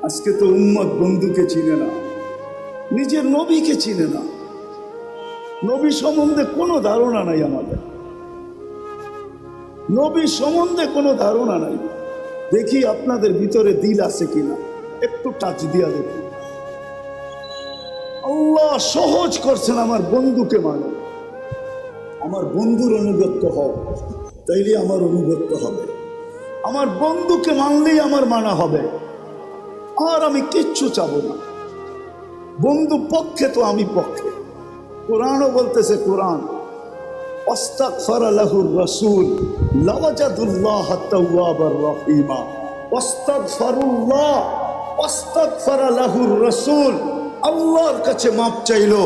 আজকে তো উম্মত বন্ধুকে চিনে না, নিজের নবীকে চিনে না। নবী সম্বন্ধে কোনো ধারণা নাই আমাদের, নবী সম্বন্ধে কোনো ধারণা নাই। দেখি আপনাদের ভিতরে দিল আছে কিনা, একটু টাচ দিয়া দেখুন। আল্লাহ সহজ করছেন, আমার বন্ধুকে মানে, আমার বন্ধুর অনুগত্য হও, তাইলে আমার অনুগত্য হবে। আমার বন্ধুকে মানলেই আমার মানা হবে, আর আমি কিচ্ছু চাবো না। বন্ধু পক্ষে তো আমি পক্ষে। কোরআনও বলতেছে, কোরআন ওয়াস্তাগফারা লাহুর রাসূল লাওয়াজাদুল্লাহ তাওয়াবার রহিমা। ওয়াস্তাগফারুল্লাহ ওয়াস্তাগফারা লাহুর রাসূল, আল্লাহর কাছে মাপ চাইলো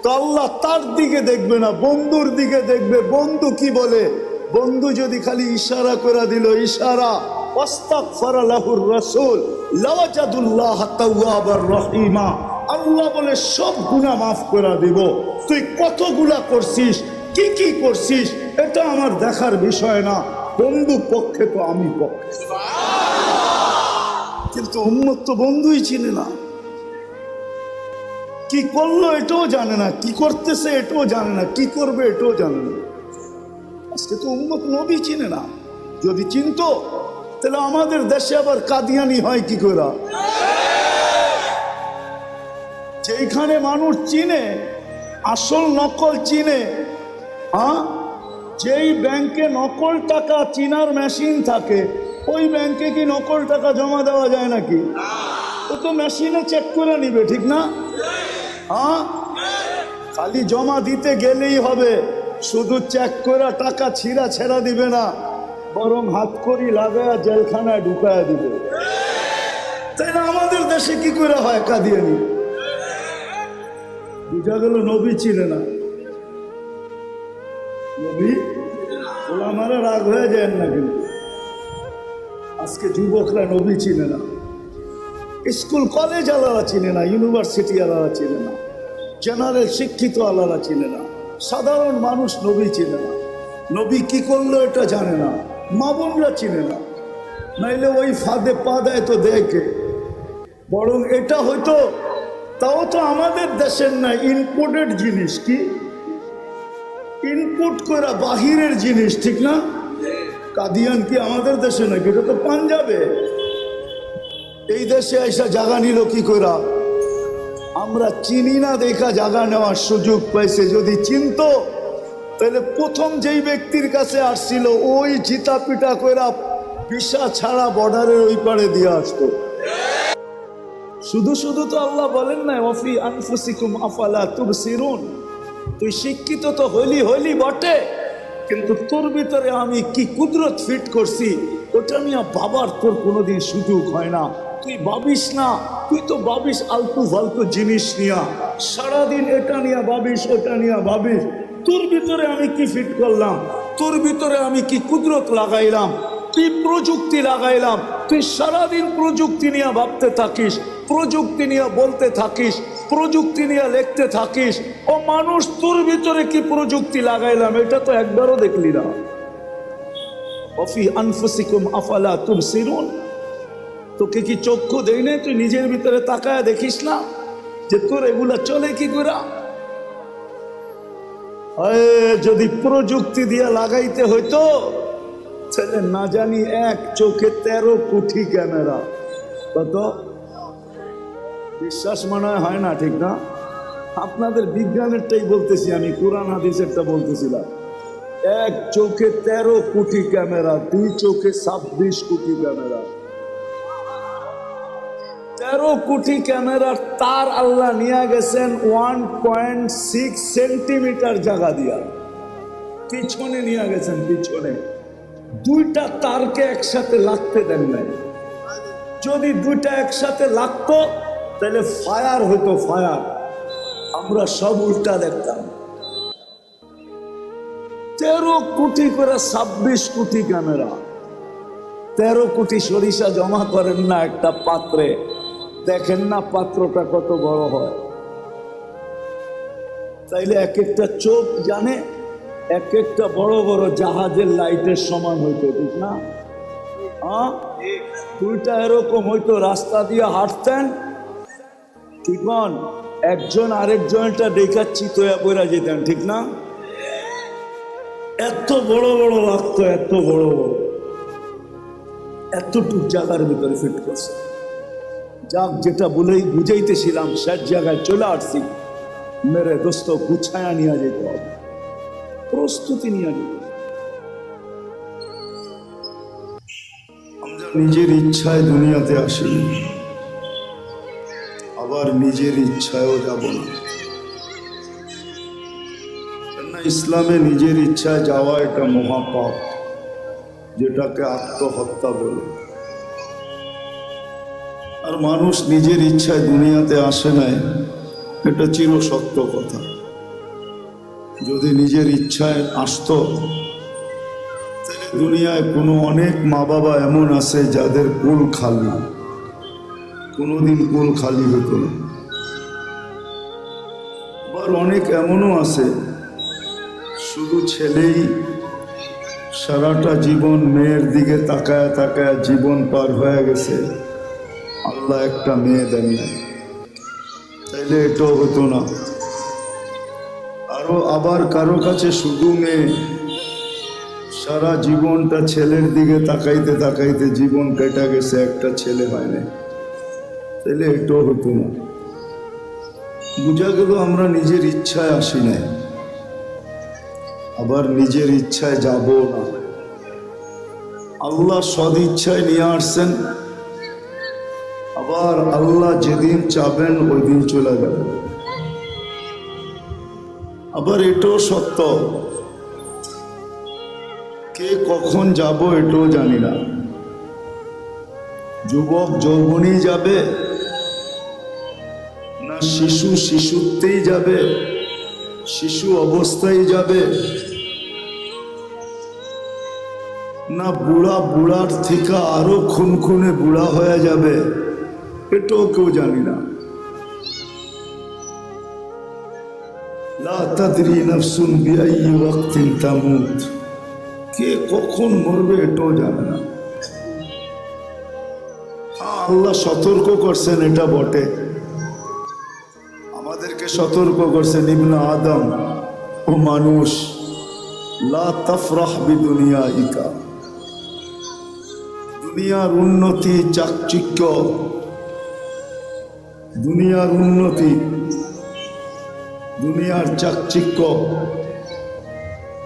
তো আল্লাহ তার দিকে দেখবে না, বন্ধুর দিকে দেখবে। বন্ধু কি বলে? বন্ধু যদি খালি ইশারা করে দিল, ইশারা, ওয়াস্তাগফারা লাহুর রাসূল লাওয়াজাদুল্লাহ তাওয়াবার রহিমা, আল্লাহ বলে সব গুনাহ মাফ করে দিব। তুই কতগুলা করছিস, কি কি করছিস, এটা আমার দেখার বিষয় না। বন্ধু পক্ষে তো আমি পক্ষে। কিন্তু উম্মত তো বন্ধুই চিনে না, কি করলো এটাও জানে না, কি করতেছে এটাও জানে না, কি করবে এটাও জানে না। আজকে তো উম্মত নবী চিনে না। যদি চিনতো তাহলে আমাদের দেশে আবার কাদিয়ানি হয় কি করে? যেখানে মানুষ চিনে, আসল নকল চিনে, যেই ব্যাংকে নকল টাকা চিনার মেশিন থাকে, ওই ব্যাংকে কি নকল টাকা জমা দেওয়া যায় নাকি? ও তো মেশিনে চেক করে নিবে, ঠিক না? খালি জমা দিতে গেলেই হবে, শুধু চেক করে টাকা ছিঁড়া ছেড়া দিবে না, বরং হাত করি লাগায়া জেলখানায় ঢুকায়া দিবে। তাই না? আমাদের দেশে কি করে হয় কাদিয়ানি? বুঝা গেল নবী চিনে না। নবী ওলামারা রাগ হয়ে যায় না, কিন্তু আজকে যুবকরা নবী চিনে না, স্কুল কলেজ আলাদা চিনে না, ইউনিভার্সিটি আলাদা চিনে না, জেনারেল শিক্ষিত আলাদা চিনে না, সাধারণ মানুষ নবী চিনে না। নবী কি করলো এটা জানে না, মা বোনরা চিনে না। নাইলে ওই ফাঁদে পা দেয় তো দেখে, বরং এটা হয়তো, তাও তো আমাদের দেশের না, ইনপোর্টেড জিনিস। কি ইনপুট করা বাহিরের জিনিস, ঠিক না? কাদিয়ান কি আমাদের দেশে নাকি? এটা তো পাঞ্জাবে। এই দেশে এসে জায়গা নিল কি করে? আমরা চিনি না দেখা জায়গা নেওয়ার সুযোগ পাইছে। যদি চিনতো তাহলে প্রথম যেই ব্যক্তির কাছে আসছিল ওই চিতা পিটা কইরা ভিসা ছাড়া বর্ডারের ওই পারে দিয়ে আসতো। শুধু শুধু তো আল্লাহ বলেন না, ওয়াফি আনফুসিকুম আফালা তুবসিরুন। তুই শিক্ষিত তো হইলি বটে, কিন্তু তোর ভিতরে আমি কি কুদরত ফিট করছি ওটা নিয়ে বাবার তোর কোনোদিন সুযোগ হয় না। তুই ভাবিস না, তুই তো ভাবিস আলতু ফালতু জিনিস নিয়া, সারাদিন এটা নিয়ে ভাবিস, ওটা নিয়ে ভাবিস। তোর ভিতরে আমি কি ফিট করলাম, তোর ভিতরে আমি কি কুদরত লাগাইলাম, কি প্রযুক্তি লাগাইলাম। তুই সারাদিন প্রযুক্তি নিয়ে ভাবতে থাকিস, প্রযুক্তি নিয়ে বলতে থাকিস, প্রযুক্তি নিয়ে লিখতে থাকিস। ও মানুষ, তোর ভিতরে কি প্রযুক্তি লাগাইলাম এটা তো একবারও দেখলি না। ওয়াফি আনফুসিকুম আফালা তুবসিরুন। তোকে কি চক্ষু দেই না? তুই নিজের ভিতরে তাকায় দেখিস না যে তোর এগুলা চলে কি করে? যদি প্রযুক্তি দিয়ে লাগাইতে হইতো তাহলে না জানি এক চোখে 13 কোটি ক্যামেরা। কত বিশ্বাস মনে হয় না, ঠিক না? আপনাদের বিজ্ঞানেরটাই বলতেছি আমি, কোরআন হাদিসেরটা বলতেছিলাম। এক চোখে 13 কোটি ক্যামেরা, দুই চোখে 26 কোটি ক্যামেরা। 13 কোটি ক্যামেরার তার আল্লাহ নিয়ে গেছেন 1.6 সেন্টিমিটার জায়গা দিয়া, পিছনে নিয়ে গেছেন। পিছনে দুইটা তারকে একসাথে লাগতে দেন নাই। যদি দুইটা একসাথে লাগতো তাহলে ফায়ার হতো, ফায়ার। আমরা সব উল্টা দেখতাম। 13 কোটি করে 26 কোটি ক্যামেরা। 13 কোটি সরিষা জমা করেন না একটা পাত্রে, দেখেন না পাত্রটা কত বড় হয়। তাইলে এক একটা চোখ জানে এক একটা বড় বড় জাহাজের লাইটের সমান হইতো, ঠিক না? দুইটা এরকম হয়তো রাস্তা দিয়ে হাঁটতেন, ঠিক নন, একজন আরেকজনটা দেখাচ্ছি তো বইরা যেতেন, ঠিক না? এত বড় বড় লাগতো, এত বড় বড়, এতটুক জায়গার ভিতরে ফিট করছে। যাক, যেটা বলেই বুঝাইতেছিলাম, শেষ জায়গায় চলে আসছি। মেরে দোস্ত, গুছায়া নিয়ে যেতে হবে, প্রস্তুতি নিয়ে যেতে হবে। আমরা নিজের ইচ্ছায় দুনিয়াতে আসিনি, আবার নিজের ইচ্ছায়ও যাব না। কেননা ইসলামে নিজের ইচ্ছায় যাওয়া এটা মহাপাপ, যেটাকে আত্মহত্যা বলে। আর মানুষ নিজের ইচ্ছায় দুনিয়াতে আসে নাই, এটা চির সত্য কথা। যদি নিজের ইচ্ছায় আসতো, তাহলে দুনিয়ায় কোনো অনেক মা বাবা এমন আছে যাদের কোল খালি, কোনোদিন কোল খালি হতো না। আবার অনেক এমনও আছে শুধু ছেলেই সারাটা জীবন মেয়ের দিকে তাকায় তাকায় জীবন পার হয়ে গেছে, আল্লাহ একটা মেয়ে দেন নাই, তাইলে এটাও হতো না। আবার কারো কাছে শুধু মেয়ে, সারা জীবনটা ছেলের দিকে তাকাইতে তাকাইতে জীবন কেটে গেছে, একটা ছেলে হয় না, তাইলে এটাও হতো না। বুঝা গেল আমরা নিজের ইচ্ছায় আসি নাই, আবার নিজের ইচ্ছায় যাব না। আল্লাহ সদ ইচ্ছায় নিয়ে আসছেন, আবার আল্লাহ যেদিন চাবেন ওই দিন চলে যাবে। আবার এটাও সত্য, কে কখন যাব এটাও জানি না। যুবক যৌবনেই যাবে, না শিশু শিশুত্বেই যাবে, শিশু অবস্থায় যাবে, না বুড়া বুড়ার থেকে আরো খুনখুনে বুড়া হয়ে যাবে, এটাও কেউ জানি না। লা তাদরি নাফসুন বিআইয়ি ওয়াক্তিন তামুত, কে কখন মরবে এটাও জানে না। আল্লাহ সতর্ক করছেন, এটা বটে, আমাদেরকে সতর্ক করছেন, ইবনে আদম, ও মানুষ, লা তাফরাহ বিদুনিয়াইকা, দুনিয়ার উন্নতি চাকচিক্য, দুনিয়ার উন্নতি, দুনিয়ার চাকচিক্য,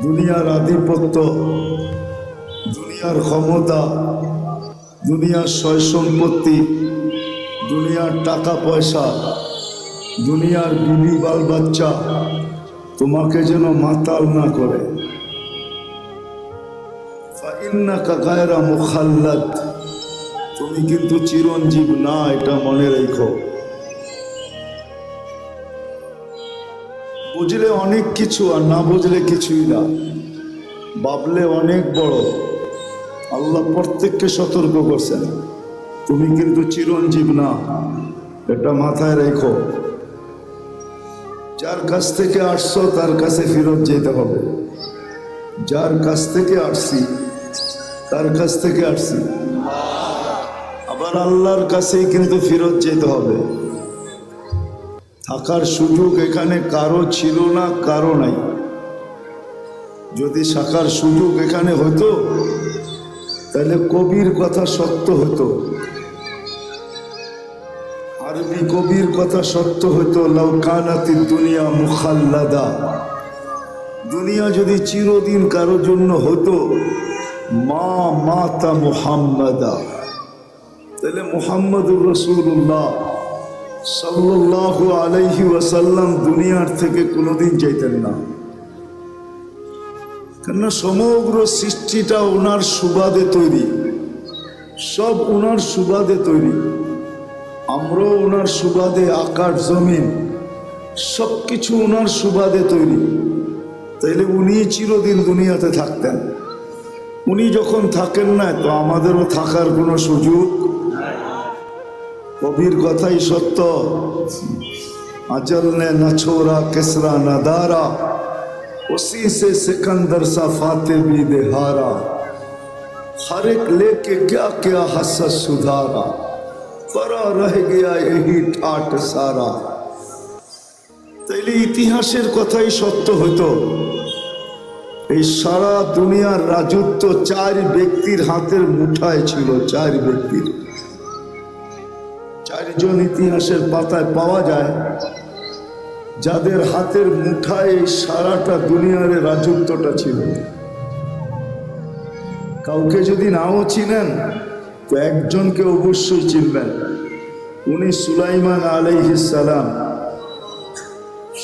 দুনিয়ার আধিপত্য, দুনিয়ার ক্ষমতা, দুনিয়ার সয় সম্পত্তি, দুনিয়ার টাকা পয়সা, দুনিয়ার বিবি বাল বাচ্চা তোমাকে যেন মাতাল না করে। ফাইন্নাকা গায়রা মুখাল্লাদ, তুমি কিন্তু চিরঞ্জীব না, এটা মনে রেখো। বুঝলে অনেক কিছু, আর না বুঝলে কিছুই না, ভাবলে অনেক বড়। আল্লাহ প্রত্যেককে সতর্ক করছেন, তুমি কিন্তু চিরঞ্জীব না, এটা মাথায় রেখো। যার কাছ থেকে আসছো তার কাছে ফেরত যেতে হবে, যার কাছ থেকে আসছি তার কাছ থেকে আসছি, আবার আল্লাহর কাছেই কিন্তু ফেরত যেতে হবে। থাকার সুযোগ এখানে কারো ছিল না, কারো নাই। যদি থাকার সুযোগ এখানে হতো তাহলে কবির কথা সত্য হতো, আরবি কবির কথা সত্য হতো, লাউ কানাতিদ দুনিয়া মুখাল্লাদা, দুনিয়া যদি চিরদিন কারোর জন্য হতো, মা মাতা মুহাম্মাদা, তাহলে মুহাম্মদুর রাসূলুল্লাহ সাল্লাল্লাহু আলাইহি ওয়াসাল্লাম দুনিয়ার থেকে কোনোদিন যাইতেন না। কেননা সমগ্র সৃষ্টিটা ওনার সুবাদে তৈরি, সব ওনার সুবাদে তৈরি, আমরাও ওনার সুবাদে, আকাশ জমিন সব কিছু ওনার সুবাদে তৈরি। তাইলে উনি চিরদিন দুনিয়াতে থাকতেন, উনি যখন থাকেন না তো আমাদেরও থাকার কোনো সুযোগ। কবির কথাই সত্য, আজল নে না ছোরা কেসরা না দারা, उसी से सिकंदर सा फाते भी देहारा, हर एक लेके क्या क्या हसस सुधारा, परा रह गया यही ठाट सारा। তাইলে ইতিহাসের কথাই সত্য হতো, এই সারা দুনিয়ার রাজত্ব চার ব্যক্তির হাতের মুঠায় ছিল। চার ব্যক্তির, চারজন ইতিহাসের পাতায় পাওয়া যায় যাদের হাতের মুঠায় এই সারাটা দুনিয়ার রাজত্বটা ছিল। কাউকে যদি নাও চিনেন তো একজনকে অবশ্যই চিনবেন, উনি সুলাইমান আলাইহিস সালাম।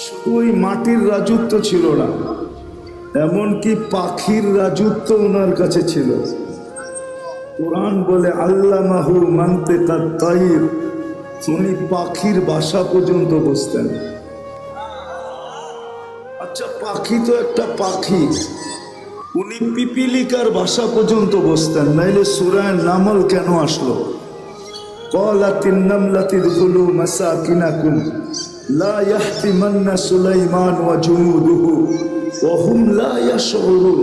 শুধু ওই মাটির রাজত্ব ছিল না, এমনকি পাখির রাজত্ব ওনার কাছে ছিল। কোরআন বলে আল্লামাহু মানতিকাত তাইর, উনি পাখির ভাষা পর্যন্ত বুঝতেন। আচ্ছা, পাখি তো একটা পাখি, উনি পিপিলিকার ভাষা পর্যন্ত বুঝতেন, নাইলে সূরা নামল কেন আসলো? ক্বালাতিন নামলাতু দুখুলু মাসাকিনাকুম লা ইয়াহতিমান্না সুলাইমান ওয়া জুনুদুহু ওয়া হুম লা ইয়াশউরুন।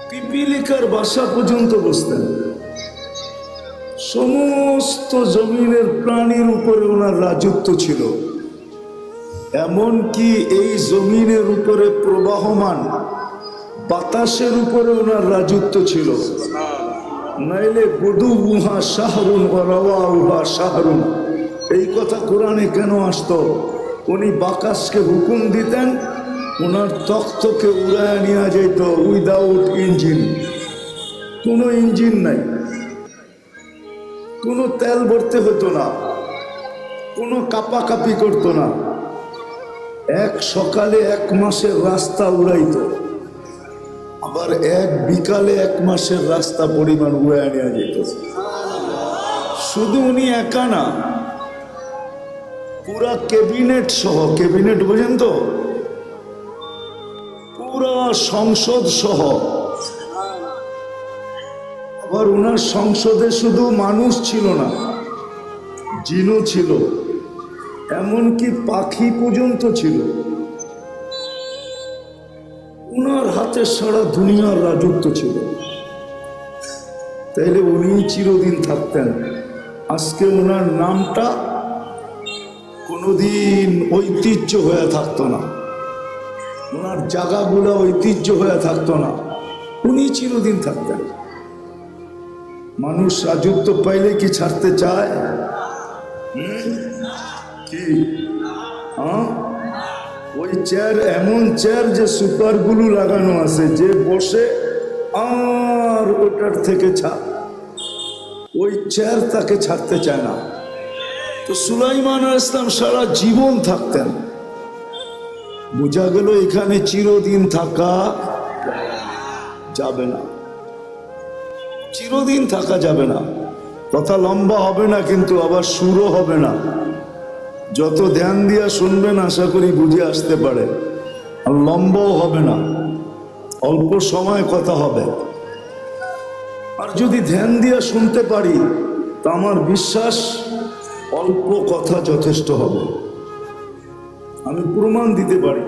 পিপিলিকার ভাষা পর্যন্ত বুঝতেন। সমস্ত জমিনের প্রাণীর উপরে ওনার রাজত্ব ছিল। এমনকি এই জমিনের উপরে প্রবাহমান বাতাসের উপরে ওনার রাজত্ব ছিল। নাইলে গুদুহা শাহরুন ওয়া রাওয়াউহা শাহরুন, এই কথা কোরআনে কেন আসতো? উনি বাতাসকে হুকুম দিতেন, ওনার তখ্তকে উড়ায় নিয়ে যেত উইদাউট ইঞ্জিন। কোনো ইঞ্জিন নাই, কোনো তেল ভরতে হতো না, কোনো কাপাকাপি করতো না। এক সকালে 1 মাসের রাস্তা উড়াইতো, আবার এক বিকালে 1 মাসের রাস্তা পরিমাণ উড়ায় নেওয়া যেত। শুধু উনি একা না, পুরা ক্যাবিনেট সহ, ক্যাবিনেট বোঝেন তো, পুরা সংসদ সহ। আবার ওনার সংসদে শুধু মানুষ ছিল না, জিনও ছিল, এমনকি পাখি পর্যন্ত ছিল। ওনার হাতে সারা দুনিয়ার রাজত্ব ছিল। তাইলে উনি চিরদিন থাকতেন। আজকে ওনার নামটা কোনোদিন ঐতিহ্য হয়ে থাকতো না, ওনার জায়গাগুলো ঐতিহ্য হয়ে থাকতো না, উনি চিরদিন থাকতেন। মানুষ রাজত্ব পাইলে কি ছাড়তে চায়? কি ওই চেয়ার, এমন চেয়ার যে সুপার গুলো লাগানো আছে, যে বসে আর ওটার থেকে ছাড়, ওই চেয়ার তাকে ছাড়তে চায় না। তো সুলাইমান আলাইহিস সালাম সারা জীবন থাকতেন। বোঝা গেল এখানে চিরদিন থাকা যাবে না, চিরদিন থাকা যাবে না। কথা লম্বা হবে না, কিন্তু আবার সুরও হবে না। যত ধ্যান দিয়া শুনবেন আশা করি বুঝে আসতে পারে। আর লম্বাও হবে না, অল্প সময় কথা হবে। আর যদি ধ্যান দিয়া শুনতে পারি তা আমার বিশ্বাস অল্প কথা যথেষ্ট হবে। আমি প্রমাণ দিতে পারি।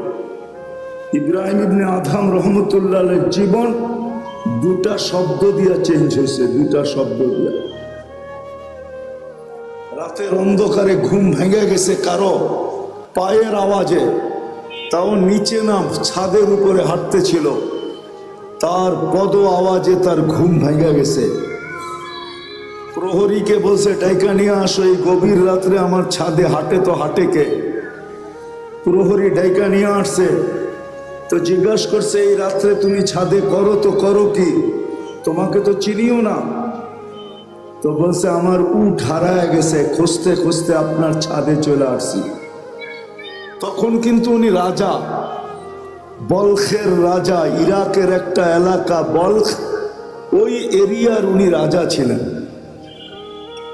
ইব্রাহিম ইবনে আদম রহমতুল্লাহ আলাইহির জীবন 2টা শব্দ দিয়া চেঞ্জ হয়েছে, 2টা শব্দ দিয়া। রাতের অন্ধকারে ঘুম ভেঙে গেছে কারো পায়ের আওয়াজে, তাও নিচে না ছাদের উপরে হাঁটতেছিল, তার পদ আওয়াজে তার ঘুম ভেঙে গেছে। প্রহরীকে বলছে ডাইকা নিয়ে আসো, এই গভীর রাত্রে আমার ছাদে হাঁটে তো হাঁটে কে? প্রহরী ডাইকা নিয়ে আসছে, তো জিজ্ঞাসা করছে এই রাত্রে তুমি ছাদে করো তো করো কি, তোমাকে তো চিনিও না। তো বলছে আমার উট হারায় গেছে, খুঁজতে খুঁজতে আপনার ছাদে চলে আসছি। তখন কিন্তু উনি রাজা, বলখের রাজা, ইরাকের একটা এলাকা বলখ, ওই এরিয়ার উনি রাজা ছিলেন।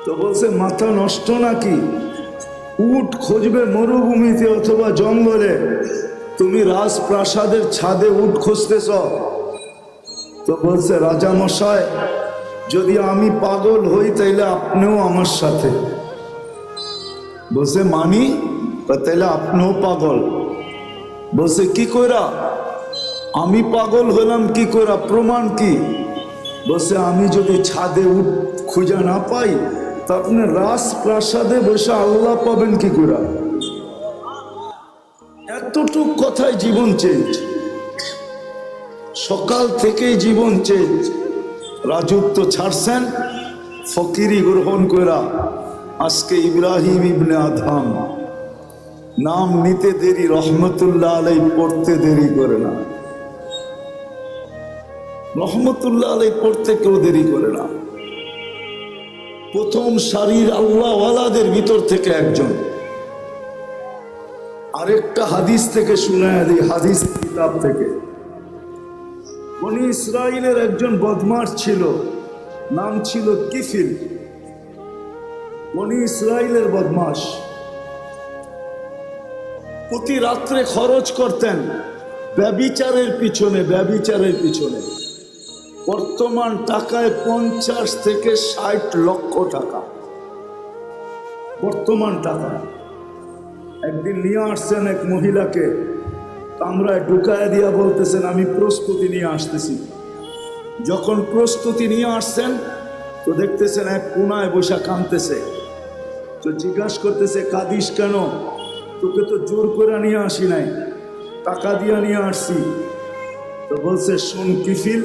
তো বলছে মাথা নষ্ট নাকি, উট খুঁজবে মরুভূমিতে অথবা জঙ্গলে, তুমি রাজপ্রাসাদের ছাদে উট খুঁজতেছ? তো বলছে রাজা মশাই, যদি আমি পাগল হই তাইলে আপনিও আমার সাথে। বলছে মানি? তাইলে আপনিও পাগল। বলছে কি কইরা? আমি পাগল হলাম কি করে, প্রমাণ কি? বসে আমি যদি ছাদে খুঁজে না পাই তা আপনি রাজপ্রাসাদে বসে আল্লাহ পাবেন কি করে? এতটুক কথায় জীবন চেঞ্জ, সকাল থেকেই জীবন চেঞ্জ। রাজত্ব ছাড়ছেন, ফকিরি গ্রহণ করা। আজকে ইব্রাহিম ইবনে আদহাম নাম নিতে দেরি, রহমতুল্লাহ আলাই পড়তে দেরি করে না। রহমতুল্লাহ আলাই পড়তে কেউ দেরি করে না। প্রথম সারির আল্লাহওয়ালাদের ভিতর থেকে একজন। আরেকটা হাদিস থেকে শুনায় দিই, হাদিস কিতাব থেকে। বনি ইসরাইলের একজন বদমাশ ছিল, নাম ছিল কিফিল। বনি ইসরাইলের বদমাশ প্রতি রাত্রে খরচ করতেন ব্যভিচারের পিছনে, ব্যভিচারের পিছনে। বর্তমান টাকায় 50 থেকে 60 লক্ষ টাকা বর্তমান টাকায়। একদিন নিয়ে আসছেন এক মহিলাকে, কামরায় ঢুকায় দিয়া বলতেছেন আমি প্রস্তুতি নিয়ে আসতেছি। যখন প্রস্তুতি নিয়ে আসছেন তো দেখতেছেন এক কোনায় বসে কাঁদতেছে। তো জিজ্ঞাসা করতেছে কাঁদিস কেন? তোকে তো জোর করে নিয়ে আসি নাই, টাকা দিয়া নিয়ে আসছি। তো বলছে শোন কিফিল,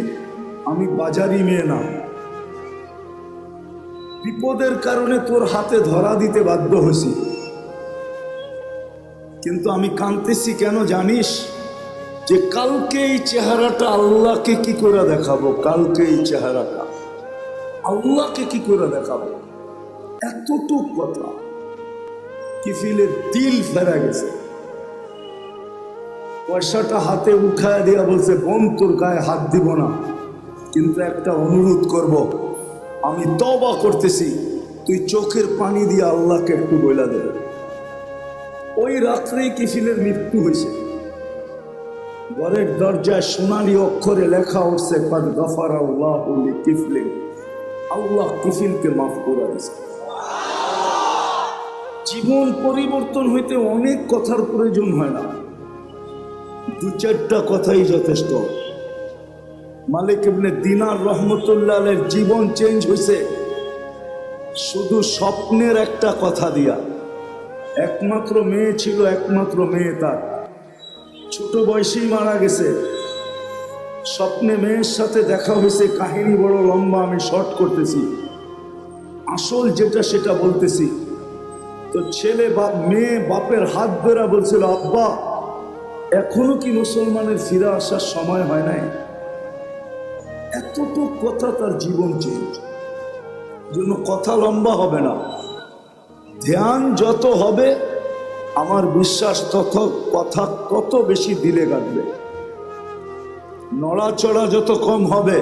আমি বাজারি মেয়ে না, বিপদের কারণে তোর হাতে ধরা দিতে বাধ্য হয়েছি, কিন্তু আমি কাঁদতেছি কেন জানিস? যে কালকে এই চেহারাটা আল্লাহকে কি করে দেখাবো, কালকে এই চেহারাটা আল্লাহকে কি করে দেখাবো। এতটুক কথা। কিফিলের দিল ফেরা গেছে। পয়সাটা হাতে উঠায় দিয়া বলছে বোন তোর গায়ে হাত দিব না, কিন্তু একটা অনুরোধ করব, আমি তওবা করতেছি, তুই চোখের পানি দিয়ে আল্লাহকে একটু বইলা দেবে। ওই রাত্রেই কিফিলের মৃত্যু হয়েছে। ঘরের দরজায় সোনালী অক্ষরে লেখা উঠছে কাদ গাফারাল্লাহু লিকিফলিন, আল্লাহ কিফিলকে মাফ করে দিয়েছে। জীবন পরিবর্তন হইতে অনেক কথার প্রয়োজন হয় না, 2-4টা কথাই যথেষ্ট। মালিক ইবনে দিনার রহমতুল্লাহ আলাইহির জীবন চেঞ্জ হয়েছে শুধু স্বপ্নের একটা কথা দিয়া। একমাত্র মেয়ে ছিল, একমাত্র মেয়ে তার ছোট বয়সেই মারা গেছে। স্বপ্নে মেয়ের সাথে দেখা হয়েছে, কাহিনী বড় লম্বা, আমি শর্ট করতেছি, আসল যেটা সেটা বলতেছি। তো ছেলে মেয়ে বাপের হাত ধরা বলছিল আব্বা এখনো কি মুসলমানের ফিরে আসার সময় হয় নাই? এতটুক কথা তার জীবন চেঞ্জ। জন্য কথা লম্বা হবে না, ধ্যান যত হবে আমার বিশ্বাস তত কথা তত বেশি দিলে কাটবে। নড়াচড়া যত কম হবে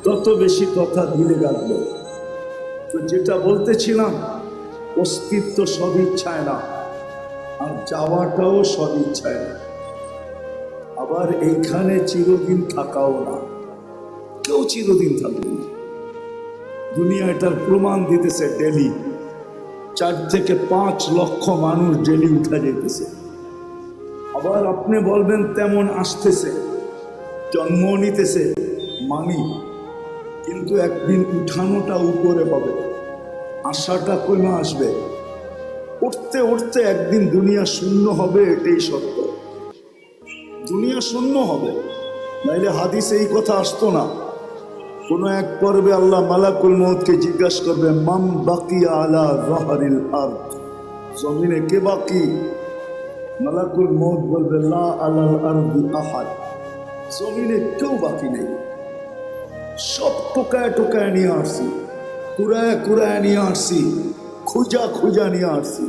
তত বেশি কথা দিলে কাটবে। তো যেটা বলতেছিলাম, অস্তিত্ব সব ইচ্ছায় না, আর যাওয়াটাও সব ইচ্ছায় না। আবার এইখানে চিরদিন থাকাও না, কেউ চিরদিন থাকবে না। দুনিয়া এটার প্রমাণ দিতেছে। ডেলি 4 থেকে 5 লক্ষ মানুষ ডেলি উঠা যেতেছে। আবার আপনি বলবেন তেমন আসতেছে, জন্ম নিতেছে, মানি, কিন্তু একদিন উঠানোটা উপরে হবে, আশাটা কমে আসবে। উঠতে উঠতে একদিন দুনিয়া শূন্য হবে, এটাই সত্য। দুনিয়া শূন্য হবে, নাইলে হাদিসে এই কথা আসতো না। কোন এক পর্বে আল্লাহ মালাকুল মউতকে জিজ্ঞাসা করবে মাম বাকিয়া আলা যাহরিল আরদ, জমিনে কে বাকি? মালাকুল মউত বলবে লা আলাল আরদি আহাদ, জমিনে কেউ বাকি নেই। সব টোকায় টোকায় নিয়ে আসছি, কুড়ায় কুড়ায় নিয়ে আসছি, খুঁজা খুঁজা নিয়ে আসছি।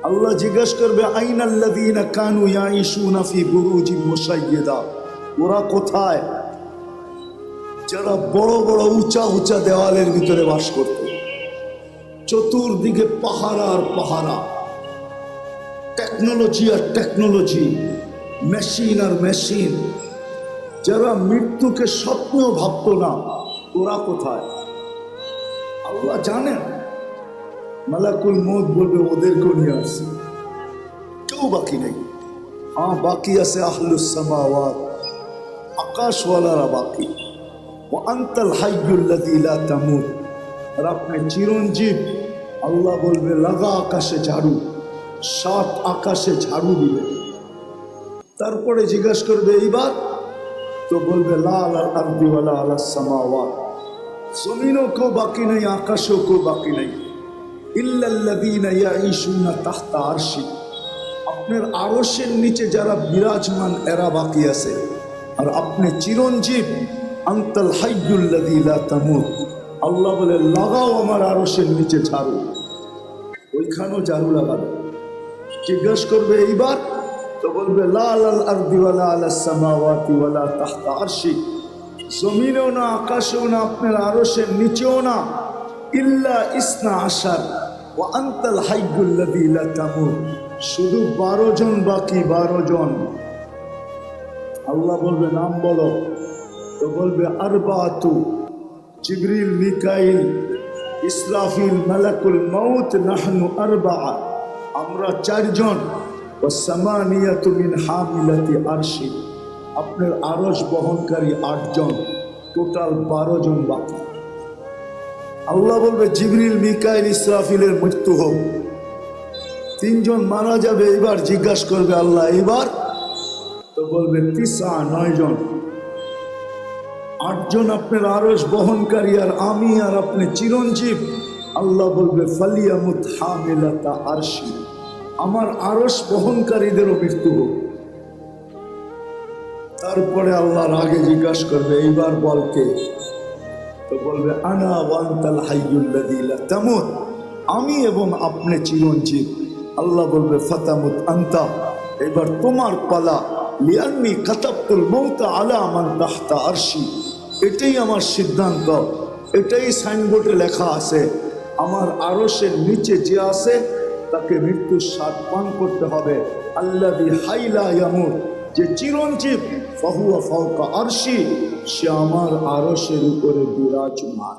আল্লাহ জিজ্ঞাসা করবে আইনাল্লাযীনা কানু ইয়াঈশুনা ফি বুরুজিন মুশাইয়্যিদা, ওরা কোথায়? যারা বড় বড় উঁচা উঁচা দেওয়ালের ভিতরে বাস করত, চতুর্দিকে পাহারা আর পাহারা, টেকনোলজি আর টেকনোলজি, মেশিন আর মেশিন। যারা মৃত্যুকে স্বপ্নেও ভাবত না, ওরা কোথায়? আল্লাহ জানেন। মালাকুল মউত বলবে ওদেরকেও নিয়ে আসছি, কেউ বাকি নেই। হ্যাঁ, বাকি আছে আহলুস সামাওয়াত আকাশওয়ালারা বাকি। ওয়া আনতাল হাইয়ুল্লাযী লা তামুত, আর আপনি চিরঞ্জীব। আল্লাহ বলবে লাগা আকাশে ঝাড়ু, 7 আকাশে ঝাড়ু দিবে। তারপরে জিজ্ঞাসা করবে এইবার, তো বলবে লা আলাল আরদি ওয়ালা আলাস সামাওয়াত, জমিনও কেউ বাকি নেই, আকাশেও কেউ বাকি নেই। ইল্লাল্লাযীনা ইয়াঈশুনা তাহতা আরশি, আপনার আরশের নিচে যারা বিরাজমান এরা বাকি আছে। আর আপনি চিরঞ্জীব, আনতাল হাইয়ুল্লাযী লা তামুত। আল্লাহ বলে লাগাও আমার আরশের নিচে ঝাড়ু, ওইখানেও ঝাড়ু লাগাবে। জিজ্ঞাসা করবে এইবার, তো বলবে লা আলাল আরদি ওয়ালা আলাস সামাওয়াতি ওয়ালা তাহতা আরশি, জমিনেও না, আকাশেও না, আপনার আরশের নিচেও না। ইল্লা ইসনা আশার ওয়া আনতাল হাইয়ুল্লাযী লা তামুত, শুধু 12 জন বাকি, 12 জন। আল্লাহ বলবে নাম বলো, তো বলবে আরবাতু, জিবরিল, মিকাইল, ইসরাফিল, মালাকুল মউত, নাহনু আরবা, আমরা 4 জন। ওয়া সামানিয়াতু মিন হামিলাতি আরশি, আপনার আরশ বহনকারী 8 জন, টোটাল 12 জন বাকি। আল্লাহ বলবে জিবরিল, মিকাইল, ইসরাফিলের মৃত্যু হোক, 3 জন মারা যাবে। এবার জিজ্ঞাসা করবে আল্লাহ এবার, তো বলবে 9 জন, 8 জন আপনার আরশ বহনকারী, আর আমি আর আপনি চিরঞ্জীব। আল্লাহ বলবে ফালিয়ামুত হামিলাতা আরশি, আমার আরশ বহনকারীদেরও মৃত্যু হোক। তারপরে আল্লাহর আগে জিজ্ঞাসা করবে এইবার বল কে, তো বলবে আনা ওয়া আনতাল হাইয়ুল্লাযী লা তামুত, আমি এবং আপনি চিরঞ্জীব। আল্লাহ বলবে ফাতামুত আনতা, এবার তোমার পালা। লিআন্নী কাতাবতুল মাউতা আলা মান তাহতা আরশি, এটাই আমার সিদ্ধান্ত, এটাই সাইনবোর্ডে লেখা আছে। আমার আরশের নিচে যে আছে তাকে মৃত্যুর স্বাদ পান করতে হবে। আল্লাযী হাইলা ইয়ামুত, যে চিরঞ্জীব, ফাহুয়া ফাওকা আরশি, সে আমার আরশের উপরে বিরাজমান।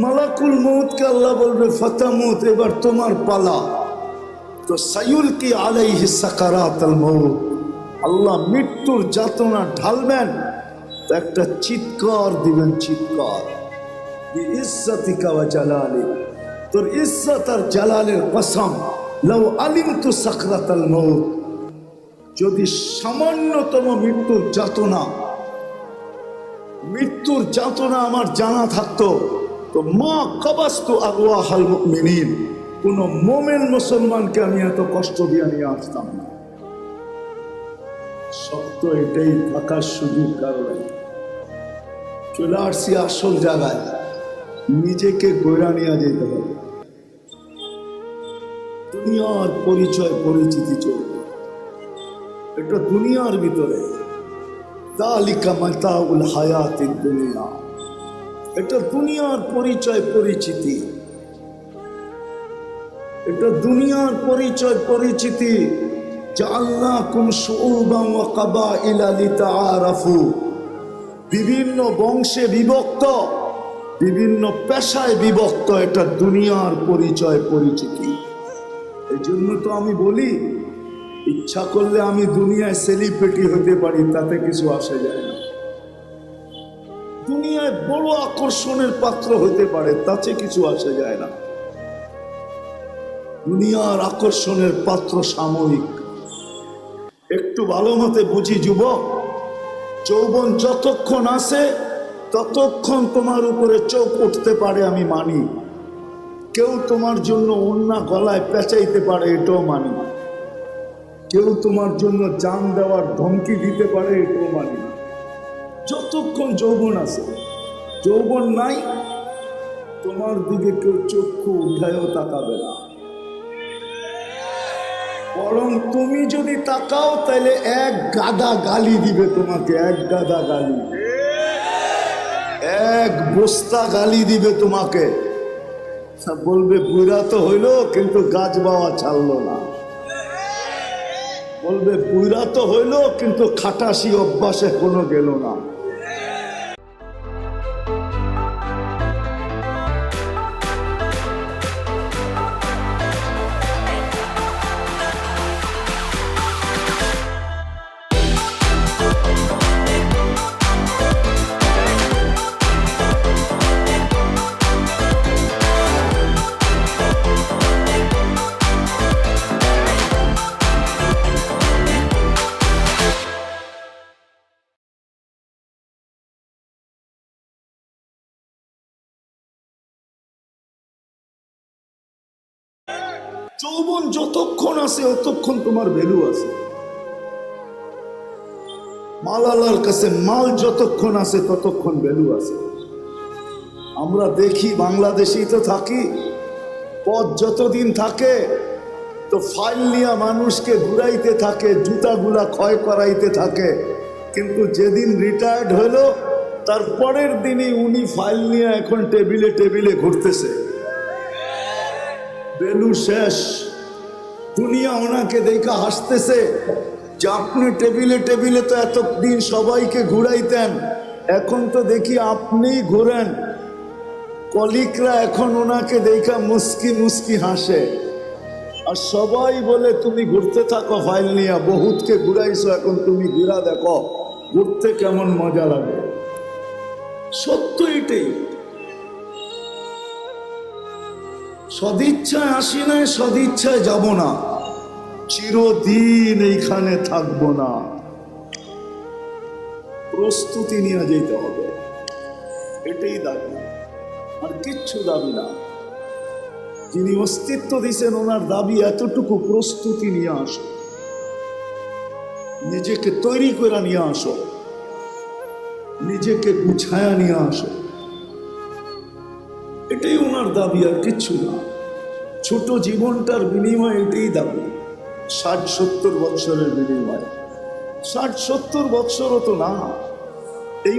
মালাকুল মউতকে আল্লাহ বলবে ফাতামুত, এবার তোমার পালা। তো সায়ুলকি আলাইহি সাকারাতুল মউত, আল্লাহ মৃত্যুর যাতনা ঢালবেন, তো একটা চিৎকার দিবেন, চিৎকার। বিইজ্জাতিকা ওয়া জালালিক, তোর ইজ্জত আর জালালের কসম, লাউ আলিমতু সাকরাতাল মউত, যদি সামান্যতম মৃত্যুর যাতনা আমার জানা থাকতো, তো মা কাবাস্তু আরওয়াহাল মুমিনিন, কোন মোমেন মুসলমানকে আমি এত কষ্ট দিয়ে নিয়ে আসতাম না। সত্য এটাই, থাকার সুযোগ কারণে চলে আসছি আসল জায়গায়। নিজেকে গড়া নিয়ে যেতে হবে, দুনিয়ার পরিচয় পরিচিতি চলবে, এটা দুনিয়ার ভিতরে। যালিকা মাতাউল হায়াতিদ দুনিয়া, এটা দুনিয়ার পরিচয় পরিচিতি, এটা দুনিয়ার পরিচয় পরিচিতি। জাআলনাকুম শুউবান ওয়া কাবাইলা লিতাআরাফু, বিভিন্ন বংশে বিভক্ত, বিভিন্ন পেশায় বিভক্ত, এটা দুনিয়ার পরিচয় পরিচিতি। এই জন্য তো আমি বলি, ইচ্ছা করলে আমি দুনিয়ায় সেলিব্রিটি হতে পারি, তাতে কিছু আসে যায় না। দুনিয়ায় বড় আকর্ষণের পাত্র হতে পারে, তাতে কিছু আসে যায় না। দুনিয়ার আকর্ষণের পাত্র সাময়িক। একটু ভালো মতে বুঝি যুবক, যৌবন যতক্ষণ আছে ততক্ষণ তোমার উপরে চোখ উঠতে পারে, আমি মানি। কেউ তোমার জন্য ওন্না গলায় পেঁচাইতে পারে, এটাও মানি। কেউ তোমার জন্য জান দেওয়ার ধমকি দিতে পারে, এটাও মানি। যতক্ষণ যৌবন আছে, যৌবন নাই, তোমার দিকে কেউ চক্ষু উঠায়ও তাকাবে না। বরং তুমি যদি তাকাও তাহলে 1 গাদা গালি দিবে তোমাকে, 1 গাদা গালি, 1 বস্তা গালি দিবে তোমাকে। বলবে বুড়া তো হইলো কিন্তু গাছ বাওয়া ছাড়লো না। বলবে বুড়া তো হইলো কিন্তু খাটাসি অভ্যাসে কোনো গেল না। যৌবন যতক্ষণ আছে ততক্ষণ তোমার ভ্যালু আছে। মালালার কাছে মাল যতক্ষণ আছে ততক্ষণ ভ্যালু আছে। আমরা দেখি বাংলাদেশেই তো থাকি, পথ যতদিন থাকে তো ফাইল নিয়ে মানুষকে ঘুরাইতে থাকে, জুতাগুলা ক্ষয় করাইতে থাকে, কিন্তু যেদিন রিটায়ার্ড হলো তার পরের দিনই উনি ফাইল নিয়ে এখন টেবিলে টেবিলে ঘুরতেছে। ভ্যালু শেষ। দুনিয়া ওনাকে দেখা হাসতেছে যে আপনি টেবিলে টেবিলে তো এতদিন সবাইকে ঘুরাইতেন, এখন তো দেখি আপনিই ঘুরেন। কলিকরা এখন ওনাকে দেখা মুস্কি মুস্কি হাসে, আর সবাই বলে তুমি ঘুরতে থাকো ফাইল নিয়ে, বহুতকে ঘুরাইছো, এখন তুমি ঘুরা দেখো ঘুরতে কেমন মজা লাগে। সত্য এটাই। সদিচ্ছায় আসি নাই, সদিচ্ছায় যাব না, চিরদিন এইখানে থাকবো না। প্রস্তুতি নিয়ে যেতে হবে, এটাই দাবি, আর কিচ্ছু দাবি না। যিনি অস্তিত্ব দিয়েছেন ওনার দাবি এতটুকু, প্রস্তুতি নিয়ে আসো, নিজেকে তৈরি করে নিয়ে আসো, নিজেকে গুছায়া নিয়ে আসো, এটাই ওনার দাবি, আর কিচ্ছু না। ছোট জীবনটার বিনিময় এটাই দাবি। 60-70 বৎসরের বিনিময়, 60-70 বৎসরও তো না। এই